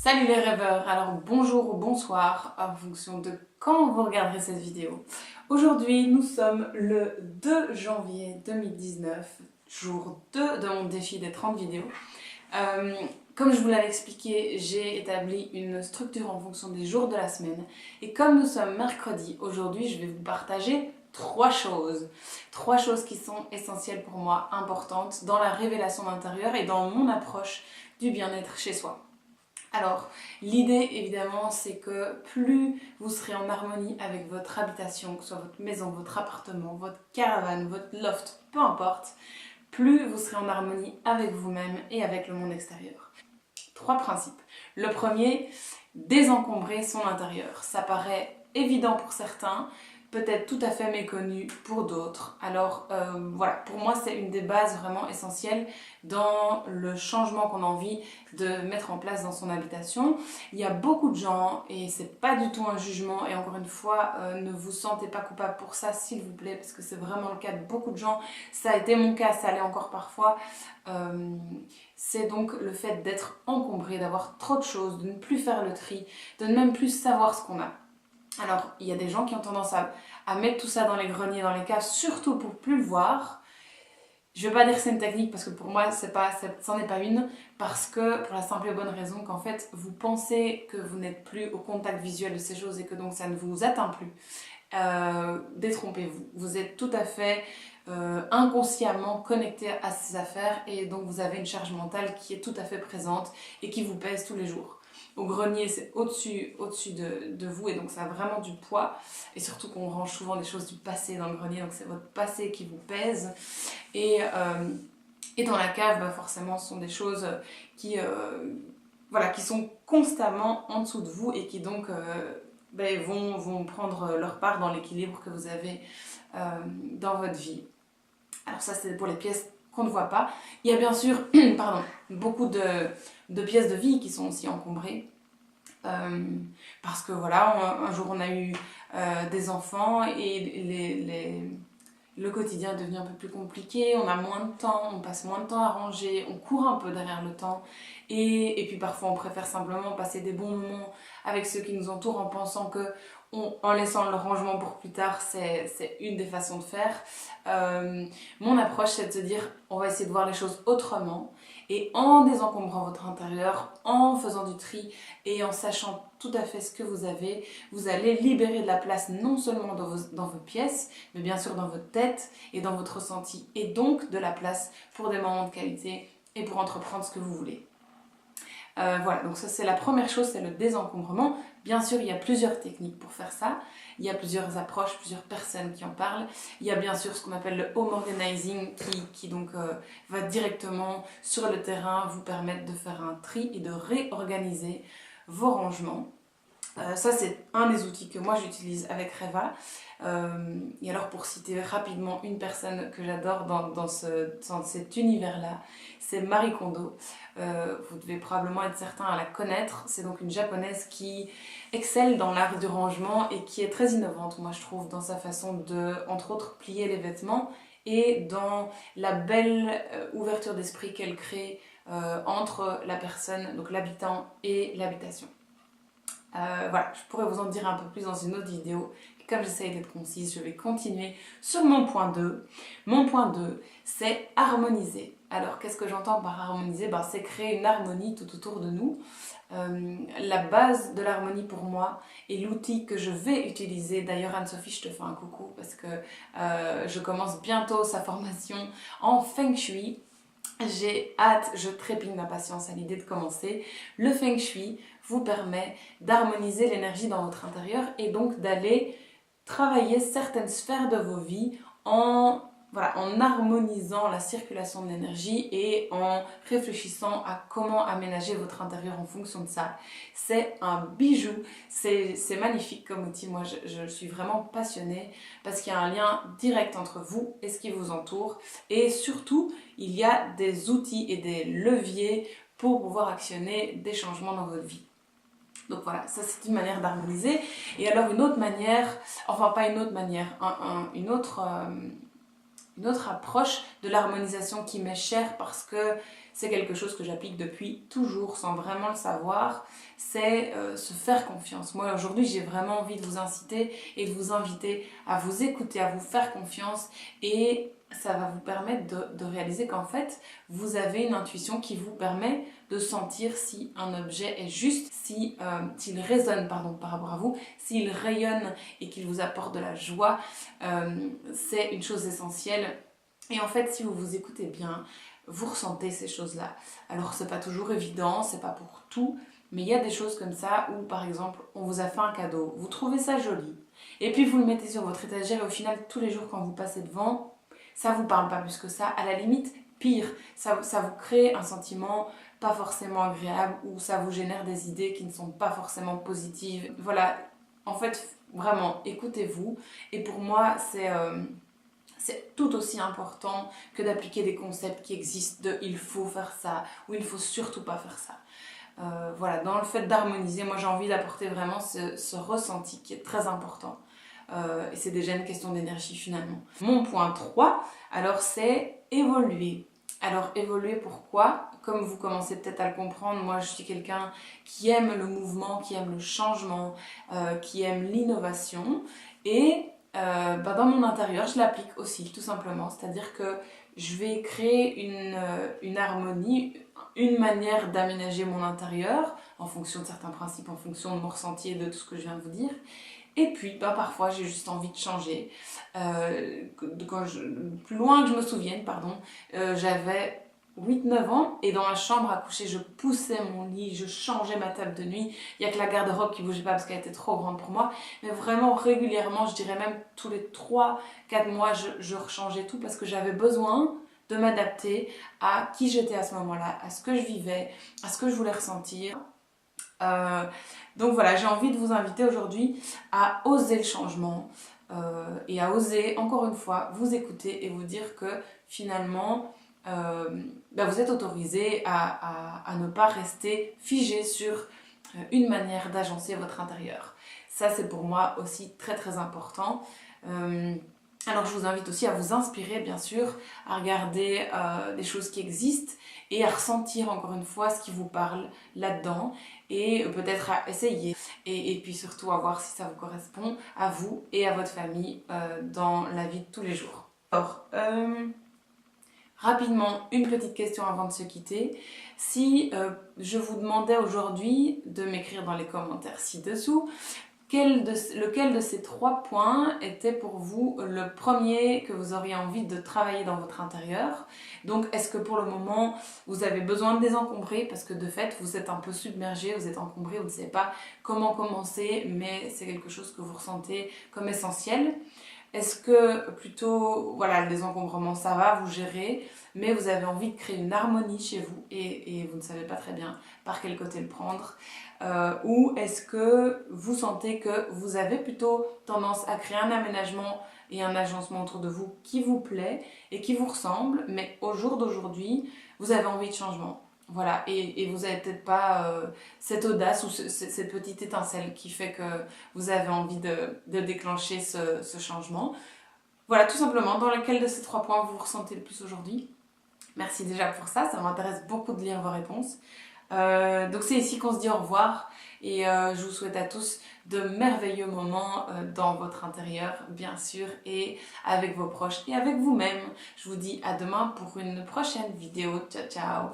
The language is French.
Salut les rêveurs, alors bonjour ou bonsoir en fonction de quand vous regarderez cette vidéo. Aujourd'hui nous sommes le 2 janvier 2019, jour 2 de mon défi des 30 vidéos. Euh, Comme je vous l'avais expliqué, j'ai établi une structure en fonction des jours de la semaine. Et comme nous sommes mercredi, aujourd'hui je vais vous partager trois choses. Trois choses qui sont essentielles pour moi, importantes dans la révélation d'intérieur et dans mon approche du bien-être chez soi. Alors, l'idée évidemment, c'est que plus vous serez en harmonie avec votre habitation, que ce soit votre maison, votre appartement, votre caravane, votre loft, peu importe, plus vous serez en harmonie avec vous-même et avec le monde extérieur. Trois principes. Le premier, désencombrer son intérieur. Ça paraît évident pour certains, peut-être tout à fait méconnu pour d'autres. Alors voilà, pour moi c'est une des bases vraiment essentielles dans le changement qu'on a envie de mettre en place dans son habitation. Il y a beaucoup de gens, et c'est pas du tout un jugement, et encore une fois, ne vous sentez pas coupable pour ça s'il vous plaît, parce que c'est vraiment le cas de beaucoup de gens. Ça a été mon cas, ça l'est encore parfois. C'est donc le fait d'être encombré, d'avoir trop de choses, de ne plus faire le tri, de ne même plus savoir ce qu'on a. Alors, il y a des gens qui ont tendance à mettre tout ça dans les greniers, dans les caves, surtout pour plus le voir. Je ne vais pas dire que c'est une technique parce que pour moi, c'en est pas une, parce que pour la simple et bonne raison qu'en fait, vous pensez que vous n'êtes plus au contact visuel de ces choses et que donc ça ne vous atteint plus. Détrompez-vous. Vous êtes tout à fait inconsciemment connecté à ces affaires et donc vous avez une charge mentale qui est tout à fait présente et qui vous pèse tous les jours. Au grenier, c'est au-dessus de vous et donc ça a vraiment du poids. Et surtout qu'on range souvent des choses du passé dans le grenier, donc c'est votre passé qui vous pèse. Et, et dans la cave, bah forcément, ce sont des choses qui, voilà, qui sont constamment en dessous de vous et qui donc vont prendre leur part dans l'équilibre que vous avez dans votre vie. Alors ça, c'est pour les pièces qu'on ne voit pas. Il y a bien sûr pardon, beaucoup de pièces de vie qui sont aussi encombrées. Parce que voilà, un jour on a eu des enfants et le quotidien est devenu un peu plus compliqué, on a moins de temps, on passe moins de temps à ranger, on court un peu derrière le temps et puis parfois on préfère simplement passer des bons moments avec ceux qui nous entourent en pensant que en laissant le rangement pour plus tard, c'est une des façons de faire. Mon approche, c'est de se dire on va essayer de voir les choses autrement et en désencombrant votre intérieur, en faisant du tri et en sachant tout à fait ce que vous avez, vous allez libérer de la place non seulement dans vos pièces, mais bien sûr dans votre tête et dans votre ressenti et donc de la place pour des moments de qualité et pour entreprendre ce que vous voulez. Voilà, donc ça c'est la première chose, c'est le désencombrement. Bien sûr, il y a plusieurs techniques pour faire ça. Il y a plusieurs approches, plusieurs personnes qui en parlent. Il y a bien sûr ce qu'on appelle le home organizing qui donc va directement sur le terrain vous permettre de faire un tri et de réorganiser vos rangements. Ça c'est un des outils que moi j'utilise avec Reva. Et alors pour citer rapidement une personne que j'adore dans cet univers-là, c'est Marie Kondo. Vous devez probablement être certain à la connaître. C'est donc une japonaise qui excelle dans l'art du rangement et qui est très innovante, moi je trouve, dans sa façon de, entre autres, plier les vêtements et dans la belle ouverture d'esprit qu'elle crée entre la personne, donc l'habitant et l'habitation. Voilà, je pourrais vous en dire un peu plus dans une autre vidéo. Comme j'essaye d'être concise, je vais continuer sur mon point 2. Mon point 2, c'est harmoniser. Alors, qu'est-ce que j'entends par harmoniser? C'est créer une harmonie tout autour de nous. La base de l'harmonie pour moi et l'outil que je vais utiliser, d'ailleurs Anne-Sophie, je te fais un coucou parce que je commence bientôt sa formation en Feng Shui. J'ai hâte, je trépigne d'impatience à l'idée de commencer. Le Feng Shui vous permet d'harmoniser l'énergie dans votre intérieur et donc d'aller travailler certaines sphères de vos vies en harmonisant la circulation de l'énergie et en réfléchissant à comment aménager votre intérieur en fonction de ça. C'est un bijou, c'est magnifique comme outil. Moi je suis vraiment passionnée parce qu'il y a un lien direct entre vous et ce qui vous entoure et surtout il y a des outils et des leviers pour pouvoir actionner des changements dans votre vie. Donc voilà, ça c'est une manière d'harmoniser. Et alors une autre manière, enfin pas une autre manière, une autre une autre approche de l'harmonisation qui m'est chère parce que c'est quelque chose que j'applique depuis toujours sans vraiment le savoir, c'est se faire confiance. Moi aujourd'hui j'ai vraiment envie de vous inciter et de vous inviter à vous écouter, à vous faire confiance et ça va vous permettre de réaliser qu'en fait vous avez une intuition qui vous permet de sentir si un objet est juste, s'il résonne par rapport à vous, s'il rayonne et qu'il vous apporte de la joie. C'est une chose essentielle. Et en fait, si vous vous écoutez bien, vous ressentez ces choses-là. Alors, c'est pas toujours évident, c'est pas pour tout, mais il y a des choses comme ça où, par exemple, on vous a fait un cadeau, vous trouvez ça joli, et puis vous le mettez sur votre étagère, et au final, tous les jours quand vous passez devant, ça vous parle pas plus que ça. À la limite, pire, ça vous crée un sentiment pas forcément agréable ou ça vous génère des idées qui ne sont pas forcément positives. Voilà, en fait, vraiment, écoutez-vous. Et pour moi, c'est tout aussi important que d'appliquer des concepts qui existent de il faut faire ça ou il faut surtout pas faire ça. Voilà, dans le fait d'harmoniser, moi j'ai envie d'apporter vraiment ce ressenti qui est très important. Et c'est déjà une question d'énergie finalement. Mon point 3, alors c'est évoluer. Alors évoluer pourquoi? Comme vous commencez peut-être à le comprendre, moi je suis quelqu'un qui aime le mouvement, qui aime le changement, qui aime l'innovation et dans mon intérieur, je l'applique aussi, tout simplement. C'est-à-dire que je vais créer une harmonie, une manière d'aménager mon intérieur, en fonction de certains principes, en fonction de mon ressenti et de tout ce que je viens de vous dire. Et puis, parfois, j'ai juste envie de changer. Plus loin que je me souvienne, j'avais 8-9 ans et dans ma chambre à coucher, je poussais mon lit, je changeais ma table de nuit. Il n'y a que la garde-robe qui ne bougeait pas parce qu'elle était trop grande pour moi. Mais vraiment régulièrement, je dirais même tous les 3-4 mois, je rechangeais tout parce que j'avais besoin de m'adapter à qui j'étais à ce moment-là, à ce que je vivais, à ce que je voulais ressentir. Donc voilà, j'ai envie de vous inviter aujourd'hui à oser le changement et à oser, encore une fois, vous écouter et vous dire que finalement, vous êtes autorisé à ne pas rester figé sur une manière d'agencer votre intérieur. Ça, c'est pour moi aussi très très important. Alors je vous invite aussi à vous inspirer bien sûr, à regarder des choses qui existent et à ressentir encore une fois ce qui vous parle là-dedans et peut-être à essayer et puis surtout à voir si ça vous correspond à vous et à votre famille dans la vie de tous les jours. Alors, rapidement, une petite question avant de se quitter. Si je vous demandais aujourd'hui de m'écrire dans les commentaires ci-dessous, lequel de ces 3 points était pour vous le premier que vous auriez envie de travailler dans votre intérieur? Donc est-ce que pour le moment vous avez besoin de désencombrer parce que de fait vous êtes un peu submergé, vous êtes encombré, vous ne savez pas comment commencer mais c'est quelque chose que vous ressentez comme essentiel? Est-ce que plutôt, voilà, le désencombrement ça va, vous gérez, mais vous avez envie de créer une harmonie chez vous et vous ne savez pas très bien par quel côté le prendre? Ou est-ce que vous sentez que vous avez plutôt tendance à créer un aménagement et un agencement autour de vous qui vous plaît et qui vous ressemble, mais au jour d'aujourd'hui, vous avez envie de changement? Voilà, et vous n'avez peut-être pas cette audace ou cette petite étincelle qui fait que vous avez envie de déclencher ce changement. Voilà, tout simplement, dans lequel de ces 3 points vous ressentez le plus aujourd'hui? Merci déjà pour ça m'intéresse beaucoup de lire vos réponses. Donc c'est ici qu'on se dit au revoir et je vous souhaite à tous de merveilleux moments dans votre intérieur bien sûr et avec vos proches et avec vous-même. Je vous dis à demain pour une prochaine vidéo. Ciao ciao.